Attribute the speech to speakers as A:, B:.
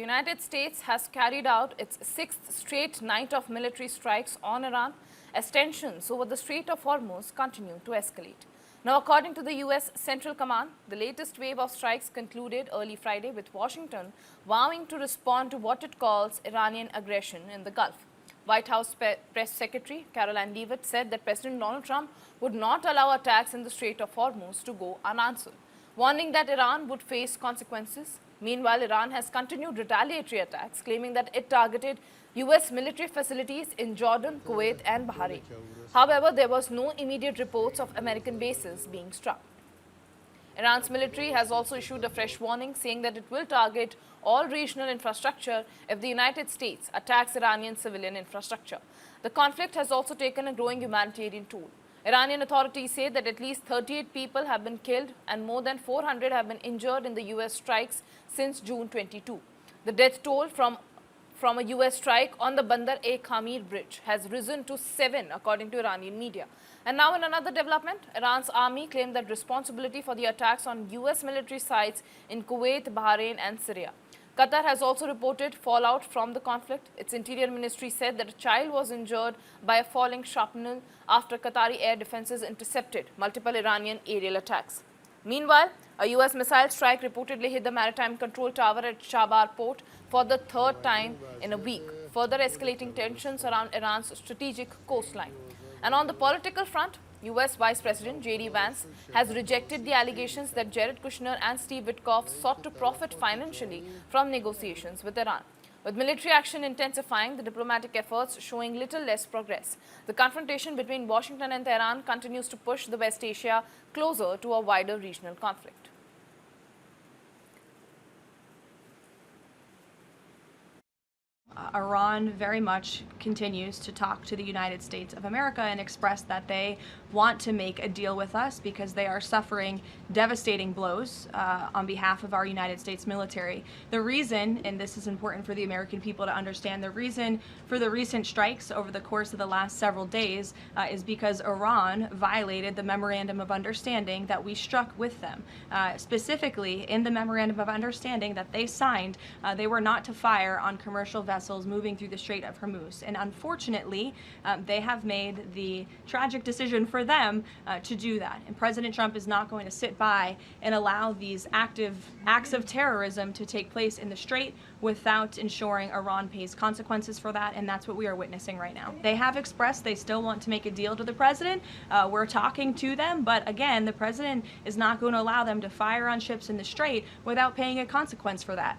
A: United States has carried out its sixth straight night of military strikes on Iran as tensions over the Strait of Hormuz continue to escalate. Now, according to the U.S. Central Command, the latest wave of strikes concluded early Friday with Washington vowing to respond to what it calls Iranian aggression in the Gulf. White House Press Secretary Caroline Leavitt said that President Donald Trump would not allow attacks in the Strait of Hormuz to go unanswered, warning that Iran would face consequences. Meanwhile, Iran has continued retaliatory attacks, claiming that it targeted U.S. military facilities in Jordan, Kuwait and Bahrain. However, there was no immediate reports of American bases being struck. Iran's military has also issued a fresh warning, saying that it will target all regional infrastructure if the United States attacks Iranian civilian infrastructure. The conflict has also taken a growing humanitarian toll. Iranian authorities say that at least 38 people have been killed and more than 400 have been injured in the U.S. strikes since June 22. The death toll from a U.S. strike on the Bandar-e-Khamir bridge has risen to 7, according to Iranian media. And now in another development, Iran's army claimed that responsibility for the attacks on U.S. military sites in Kuwait, Bahrain and Syria. Qatar has also reported fallout from the conflict. Its interior ministry said that a child was injured by a falling shrapnel after Qatari air defenses intercepted multiple Iranian aerial attacks. Meanwhile, a U.S. missile strike reportedly hit the maritime control tower at Shabar port for the third time in a week, further escalating tensions around Iran's strategic coastline. And on the political front, U.S. Vice President J.D. Vance has rejected the allegations that Jared Kushner and Steve Witkoff sought to profit financially from negotiations with Iran. With military action intensifying, the diplomatic efforts showing little less progress. The confrontation between Washington and Tehran continues to push the West Asia closer to a wider regional conflict.
B: Iran very much continues to talk to the United States of America and express that they want to make a deal with us because they are suffering devastating blows on behalf of our United States military. The reason, and this is important for the American people to understand, the reason for the recent strikes over the course of the last several days is because Iran violated the Memorandum of Understanding that we struck with them. Specifically, in the Memorandum of Understanding that they signed, they were not to fire on commercial vessels moving through the Strait of Hormuz. And unfortunately, they have made the tragic decision for them to do that. And President Trump is not going to sit by and allow these active acts of terrorism to take place in the Strait without ensuring Iran pays consequences for that, and that's what we are witnessing right now. They have expressed they still want to make a deal to the president. We're talking to them, but again, the president is not going to allow them to fire on ships in the Strait without paying a consequence for that.